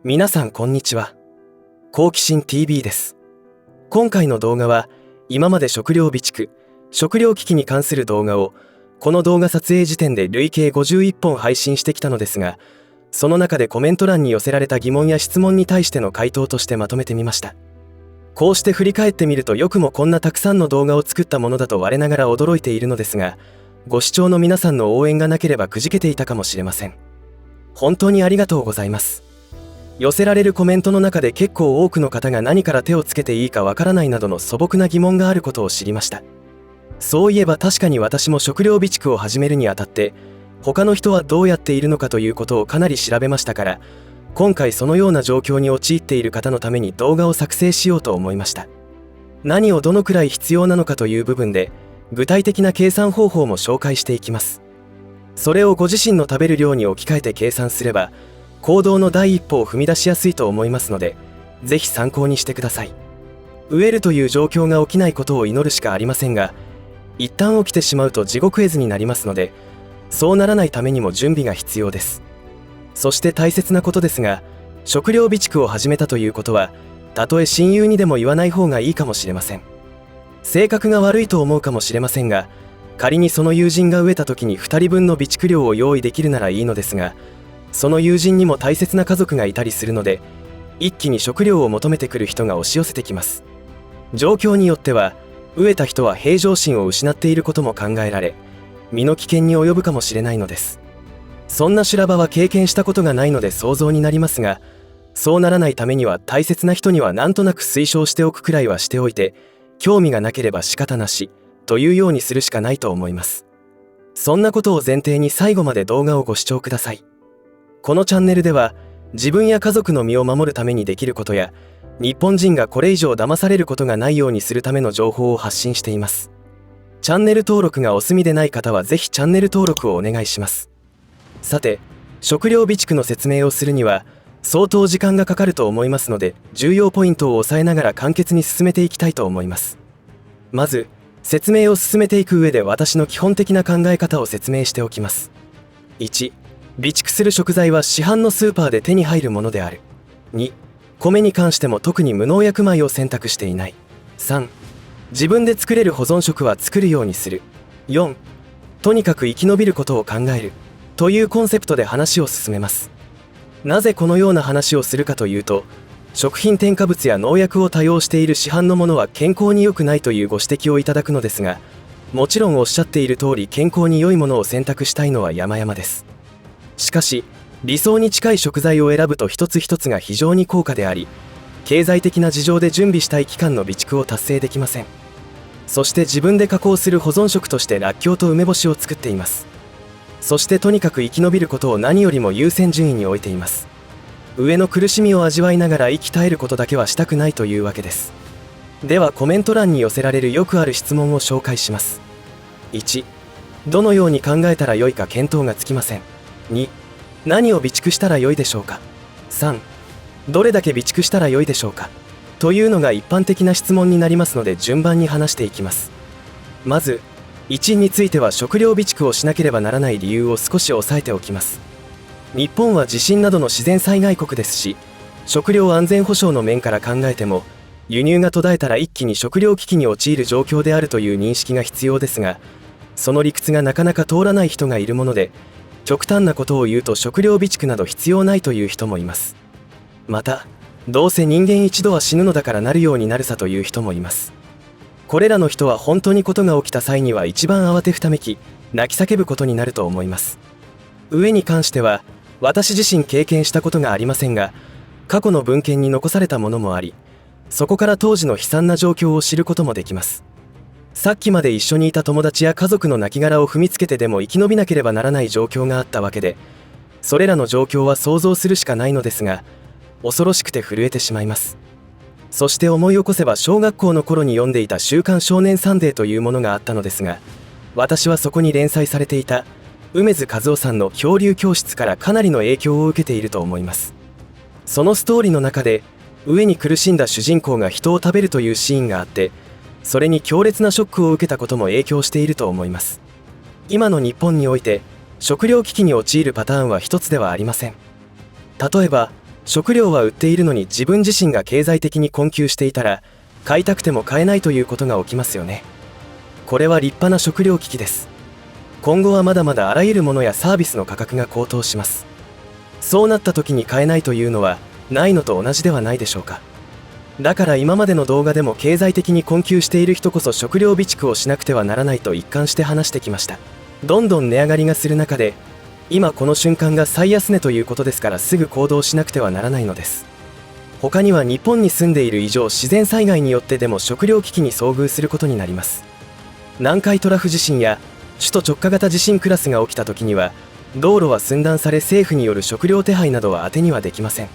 皆さんこんにちは。好奇心 TV です。今回の動画は今まで食料備蓄、食料危機に関する動画をこの動画撮影時点で累計51本配信してきたのですが、その中でコメント欄に寄せられた疑問や質問に対しての回答としてまとめてみました。こうして振り返ってみると、よくもこんなたくさんの動画を作ったものだと我ながら驚いているのですが、ご視聴の皆さんの応援がなければくじけていたかもしれません。本当にありがとうございます。寄せられるコメントの中で結構多くの方が何から手をつけていいかわからないなどの素朴な疑問があることを知りました。そういえば確かに私も食料備蓄を始めるにあたって他の人はどうやっているのかということをかなり調べましたから、今回そのような状況に陥っている方のために動画を作成しようと思いました。何をどのくらい必要なのかという部分で具体的な計算方法も紹介していきます。それをご自身の食べる量に置き換えて計算すれば行動の第一歩を踏み出しやすいと思いますので、ぜひ参考にしてください。飢えるという状況が起きないことを祈るしかありませんが、一旦起きてしまうと地獄絵図になりますので、そうならないためにも準備が必要です。そして大切なことですが、食料備蓄を始めたということはたとえ親友にでも言わない方がいいかもしれません。性格が悪いと思うかもしれませんが、仮にその友人が飢えた時に2人分の備蓄量を用意できるならいいのですが、その友人にも大切な家族がいたりするので、一気に食料を求めてくる人が押し寄せてきます。状況によっては飢えた人は平常心を失っていることも考えられ、身の危険に及ぶかもしれないのです。そんな修羅場は経験したことがないので想像になりますが、そうならないためには大切な人にはなんとなく推奨しておくくらいはしておいて、興味がなければ仕方なしというようにするしかないと思います。そんなことを前提に最後まで動画をご視聴ください。このチャンネルでは自分や家族の身を守るためにできることや、日本人がこれ以上騙されることがないようにするための情報を発信しています。チャンネル登録がお済みでない方はぜひチャンネル登録をお願いします。さて、食料備蓄の説明をするには相当時間がかかると思いますので、重要ポイントを押さえながら簡潔に進めていきたいと思います。まず説明を進めていく上で私の基本的な考え方を説明しておきます。1、備蓄する食材は市販のスーパーで手に入るものである。2、米に関しても特に無農薬米を選択していない。3、自分で作れる保存食は作るようにする。4、とにかく生き延びることを考えるというコンセプトで話を進めます。なぜこのような話をするかというと、食品添加物や農薬を多用している市販のものは健康に良くないというご指摘をいただくのですが、もちろんおっしゃっている通り健康に良いものを選択したいのは山々です。しかし理想に近い食材を選ぶと一つ一つが非常に高価であり、経済的な事情で準備したい期間の備蓄を達成できません。そして自分で加工する保存食としてらっきょうと梅干しを作っています。そしてとにかく生き延びることを何よりも優先順位に置いています。上の苦しみを味わいながら生き絶えることだけはしたくないというわけです。ではコメント欄に寄せられるよくある質問を紹介します。1、どのように考えたらよいか見当がつきません。2、何を備蓄したらよいでしょうか。3、どれだけ備蓄したらよいでしょうか、というのが一般的な質問になりますので、順番に話していきます。まず1については食料備蓄をしなければならない理由を少し押さえておきます。日本は地震などの自然災害国ですし、食料安全保障の面から考えても輸入が途絶えたら一気に食料危機に陥る状況であるという認識が必要ですが、その理屈がなかなか通らない人がいるもので、極端なことを言うと食料備蓄など必要ないという人もいます。また、どうせ人間一度は死ぬのだからなるようになるさという人もいます。これらの人は本当にことが起きた際には一番慌てふためき泣き叫ぶことになると思います。上に関しては私自身経験したことがありませんが、過去の文献に残されたものもあり、そこから当時の悲惨な状況を知ることもできます。さっきまで一緒にいた友達や家族の亡骸を踏みつけてでも生き延びなければならない状況があったわけで、それらの状況は想像するしかないのですが、恐ろしくて震えてしまいます。そして思い起こせば小学校の頃に読んでいた週刊少年サンデーというものがあったのですが、私はそこに連載されていた梅津和夫さんの漂流教室からかなりの影響を受けていると思います。そのストーリーの中で飢えに苦しんだ主人公が人を食べるというシーンがあって、それに強烈なショックを受けたことも影響していると思います。今の日本において食料危機に陥るパターンは一つではありません。例えば食料は売っているのに自分自身が経済的に困窮していたら、買いたくても買えないということが起きますよね。これは立派な食料危機です。今後はまだまだあらゆるものやサービスの価格が高騰します。そうなった時に買えないというのはないのと同じではないでしょうか。だから今までの動画でも経済的に困窮している人こそ食料備蓄をしなくてはならないと一貫して話してきました。どんどん値上がりがする中で、今この瞬間が最安値ということですから、すぐ行動しなくてはならないのです。他には日本に住んでいる以上、自然災害によってでも食料危機に遭遇することになります。南海トラフ地震や首都直下型地震クラスが起きた時には、道路は寸断され、政府による食料手配などは当てにはできません。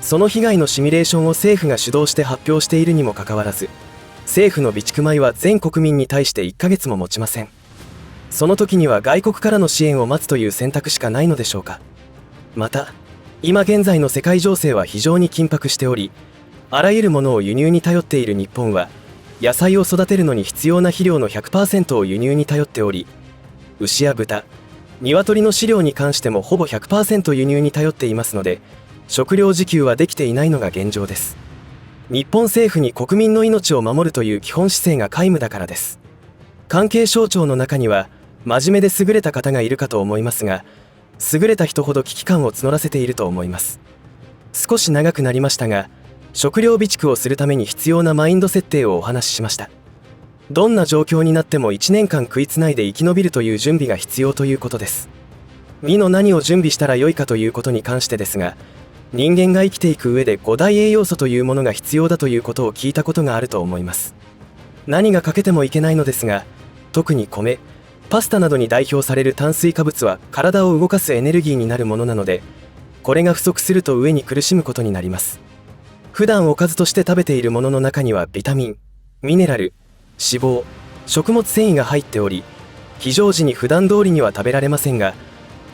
その被害のシミュレーションを政府が主導して発表しているにもかかわらず、政府の備蓄米は全国民に対して1ヶ月も持ちません。その時には外国からの支援を待つという選択しかないのでしょうか。また、今現在の世界情勢は非常に緊迫しており、あらゆるものを輸入に頼っている日本は、野菜を育てるのに必要な肥料の 100% を輸入に頼っており、牛や豚、鶏の飼料に関してもほぼ 100% 輸入に頼っていますので、食料自給はできていないのが現状です。日本政府に国民の命を守るという基本姿勢が皆無だからです。関係省庁の中には真面目で優れた方がいるかと思いますが、優れた人ほど危機感を募らせていると思います。少し長くなりましたが、食料備蓄をするために必要なマインド設定をお話ししました。どんな状況になっても1年間食いつないで生き延びるという準備が必要ということです。2の何を準備したらよいかということに関してですが、人間が生きていく上で5大栄養素というものが必要だということを聞いたことがあると思います。何が欠けてもいけないのですが、特に米、パスタなどに代表される炭水化物は体を動かすエネルギーになるものなので、これが不足すると飢えに苦しむことになります。普段おかずとして食べているものの中にはビタミン、ミネラル、脂肪、食物繊維が入っており、非常時に普段通りには食べられませんが、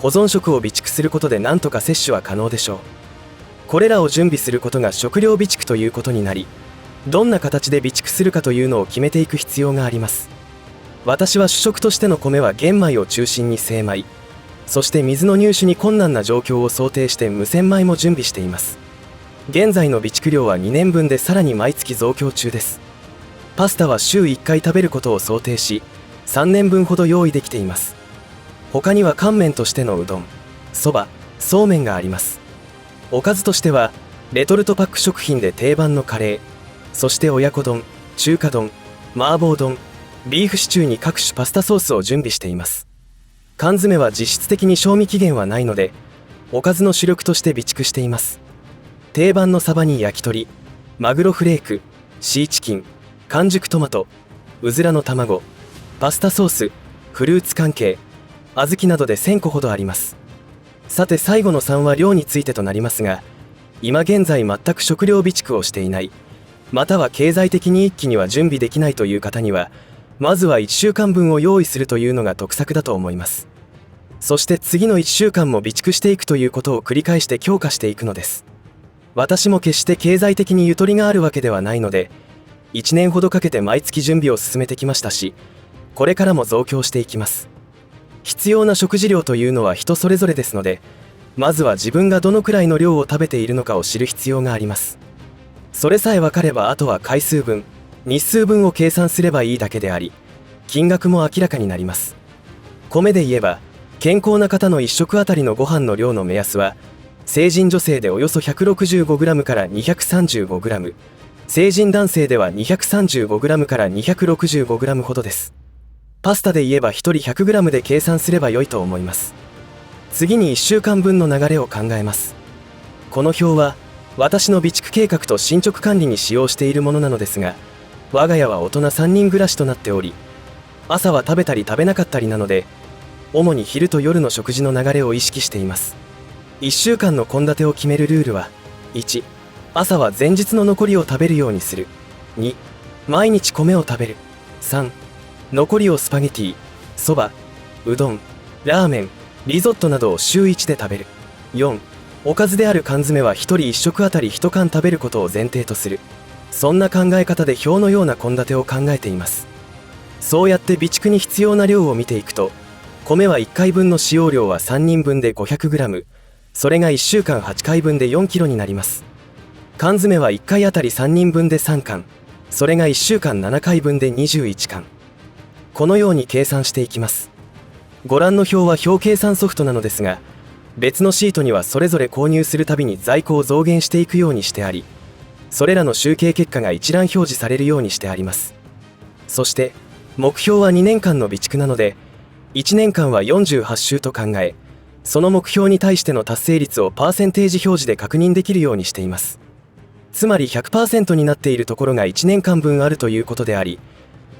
保存食を備蓄することで何とか摂取は可能でしょう。これらを準備することが食料備蓄ということになり、どんな形で備蓄するかというのを決めていく必要があります。私は主食としての米は玄米を中心に精米、そして水の入手に困難な状況を想定して無洗米も準備しています。現在の備蓄量は2年分でさらに毎月増強中です。パスタは週1回食べることを想定し、3年分ほど用意できています。他には乾麺としてのうどん、そば、そうめんがあります。おかずとしてはレトルトパック食品で定番のカレー、そして親子丼、中華丼、麻婆丼、ビーフシチューに各種パスタソースを準備しています。缶詰は実質的に賞味期限はないので、おかずの主力として備蓄しています。定番のサバに焼き鳥、マグロフレーク、シーチキン、完熟トマト、うずらの卵、パスタソース、フルーツ関係、小豆などで1000個ほどあります。さて最後の3は量についてとなりますが、今現在全く食料備蓄をしていない、または経済的に一気には準備できないという方には、まずは1週間分を用意するというのが得策だと思います。そして次の1週間も備蓄していくということを繰り返して強化していくのです。私も決して経済的にゆとりがあるわけではないので、1年ほどかけて毎月準備を進めてきましたし、これからも増強していきます。必要な食事量というのは人それぞれですので、まずは自分がどのくらいの量を食べているのかを知る必要があります。それさえ分かれば、あとは回数分、日数分を計算すればいいだけであり、金額も明らかになります。米で言えば、健康な方の1食あたりのご飯の量の目安は、成人女性でおよそ 165g から 235g、成人男性では 235g から 265g ほどです。パスタで言えば1人 100g で計算すれば良いと思います。次に1週間分の流れを考えます。この表は私の備蓄計画と進捗管理に使用しているものなのですが、我が家は大人3人暮らしとなっており、朝は食べたり食べなかったりなので、主に昼と夜の食事の流れを意識しています。1週間の献立を決めるルールは、1、朝は前日の残りを食べるようにする。2、毎日米を食べる。3、残りをスパゲティ、そば、うどん、ラーメン、リゾットなどを週1で食べる。4、おかずである缶詰は1人1食あたり1缶食べることを前提とする。そんな考え方で表のような献立を考えています。そうやって備蓄に必要な量を見ていくと、米は1回分の使用量は3人分で 500g、それが1週間8回分で4キロになります。缶詰は1回あたり3人分で3缶、それが1週間7回分で21缶。このように計算していきます。ご覧の表は表計算ソフトなのですが、別のシートにはそれぞれ購入するたびに在庫を増減していくようにしてあり、それらの集計結果が一覧表示されるようにしてあります。そして目標は2年間の備蓄なので、1年間は48週と考え、その目標に対しての達成率をパーセンテージ表示で確認できるようにしています。つまり 100% になっているところが1年間分あるということであり、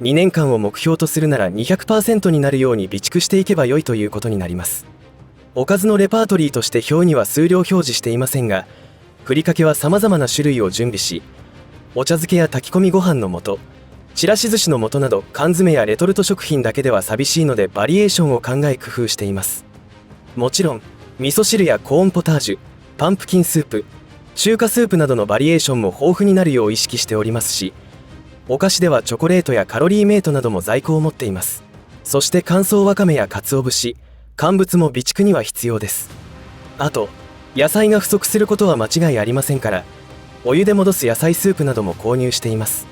2年間を目標とするなら 200% になるように備蓄していけば良いということになります。おかずのレパートリーとして表には数量表示していませんが、ふりかけは様々な種類を準備し、お茶漬けや炊き込みご飯の素、ちらし寿司の素など缶詰やレトルト食品だけでは寂しいのでバリエーションを考え工夫しています。もちろん味噌汁やコーンポタージュ、パンプキンスープ、中華スープなどのバリエーションも豊富になるよう意識しておりますし、お菓子ではチョコレートやカロリーメイトなども在庫を持っています。そして乾燥わかめや鰹節、乾物も備蓄には必要です。あと野菜が不足することは間違いありませんから、お湯で戻す野菜スープなども購入しています。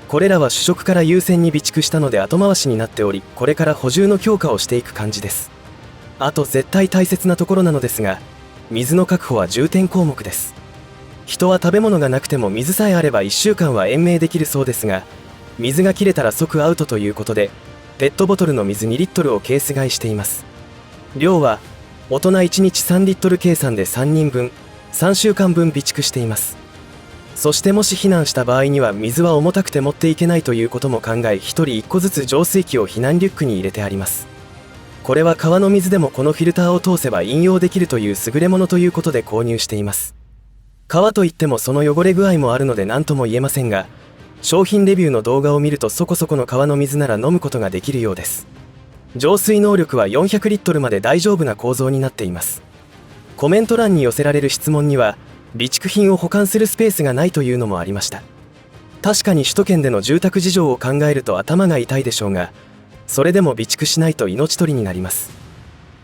これらは主食から優先に備蓄したので後回しになっており、これから補充の強化をしていく感じです。あと絶対大切なところなのですが、水の確保は重点項目です。人は食べ物がなくても水さえあれば1週間は延命できるそうですが、水が切れたら即アウトということで、ペットボトルの水2リットルをケース買いしています。量は大人1日3リットル計算で3人分、3週間分備蓄しています。そしてもし避難した場合には水は重たくて持っていけないということも考え、1人1個ずつ浄水器を避難リュックに入れてあります。これは川の水でもこのフィルターを通せば飲用できるという優れものということで購入しています。川といってもその汚れ具合もあるので何とも言えませんが、商品レビューの動画を見るとそこそこの川の水なら飲むことができるようです。浄水能力は400リットルまで大丈夫な構造になっています。コメント欄に寄せられる質問には、備蓄品を保管するスペースがないというのもありました。確かに首都圏での住宅事情を考えると頭が痛いでしょうが、それでも備蓄しないと命取りになります。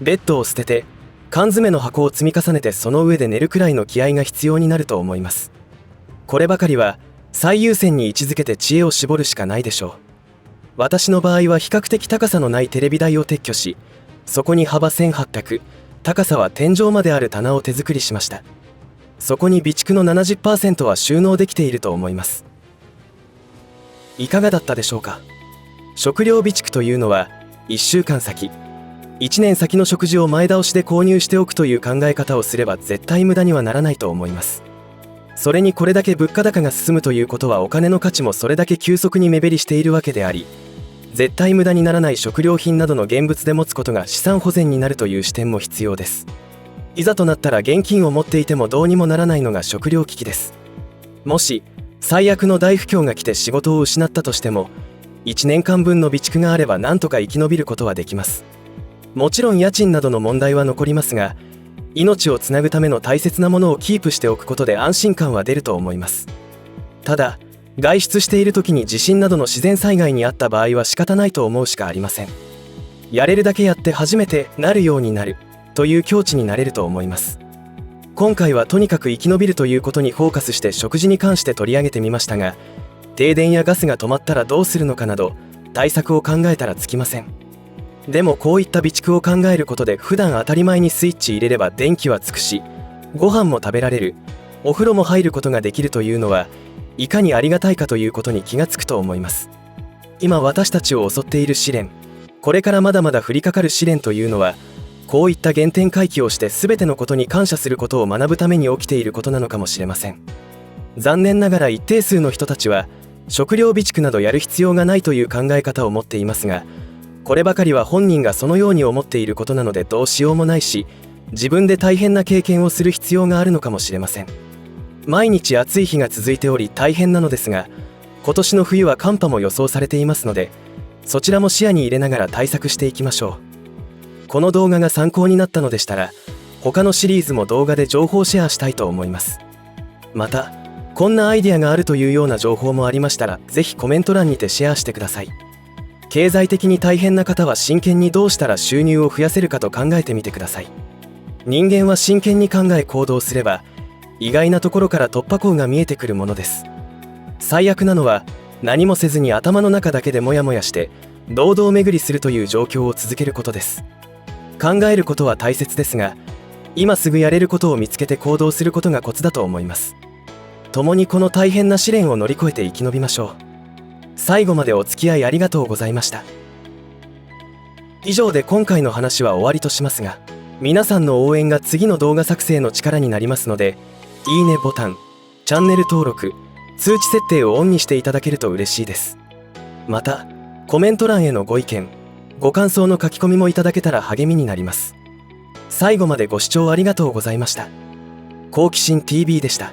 ベッドを捨てて缶詰の箱を積み重ねてその上で寝るくらいの気合が必要になると思います。こればかりは最優先に位置づけて知恵を絞るしかないでしょう。私の場合は比較的高さのないテレビ台を撤去し、そこに幅1800、高さは天井まである棚を手作りしました。そこに備蓄の 70% は収納できていると思います。いかがだったでしょうか。食料備蓄というのは1週間先、1年先の食事を前倒しで購入しておくという考え方をすれば絶対無駄にはならないと思います。それにこれだけ物価高が進むということはお金の価値もそれだけ急速に目減りしているわけであり、絶対無駄にならない食料品などの現物で持つことが資産保全になるという視点も必要です。いざとなったら現金を持っていてもどうにもならないのが食料危機です。もし最悪の大不況が来て仕事を失ったとしても、1年間分の備蓄があれば何とか生き延びることはできます。もちろん家賃などの問題は残りますが、命をつなぐための大切なものをキープしておくことで安心感は出ると思います。ただ外出している時に地震などの自然災害に遭った場合は仕方ないと思うしかありません。やれるだけやって初めてなるようになるという境地になれると思います。今回はとにかく生き延びるということにフォーカスして食事に関して取り上げてみましたが、停電やガスが止まったらどうするのかなど対策を考えたらつきません。でもこういった備蓄を考えることで普段当たり前にスイッチ入れれば電気はつくし、ご飯も食べられる、お風呂も入ることができるというのはいかにありがたいかということに気がつくと思います。今私たちを襲っている試練、これからまだまだ降りかかる試練というのは、こういった原点回帰をして全てのことに感謝することを学ぶために起きていることなのかもしれません。残念ながら一定数の人たちは食料備蓄などやる必要がないという考え方を持っていますが、こればかりは本人がそのように思っていることなのでどうしようもないし、自分で大変な経験をする必要があるのかもしれません。毎日暑い日が続いており大変なのですが、今年の冬は寒波も予想されていますので、そちらも視野に入れながら対策していきましょう。この動画が参考になったのでしたら、他のシリーズも動画で情報シェアしたいと思います。またこんなアイデアがあるというような情報もありましたら、ぜひコメント欄にてシェアしてください。経済的に大変な方は真剣にどうしたら収入を増やせるかと考えてみてください。人間は真剣に考え行動すれば意外なところから突破口が見えてくるものです。最悪なのは何もせずに頭の中だけでモヤモヤして堂々巡りするという状況を続けることです。考えることは大切ですが、今すぐやれることを見つけて行動することがコツだと思います。共にこの大変な試練を乗り越えて生き延びましょう。最後までお付き合いありがとうございました。以上で今回の話は終わりとしますが、皆さんの応援が次の動画作成の力になりますので、いいねボタン、チャンネル登録、通知設定をオンにしていただけると嬉しいです。また、コメント欄へのご意見、ご感想の書き込みもいただけたら励みになります。最後までご視聴ありがとうございました。好奇心 TV でした。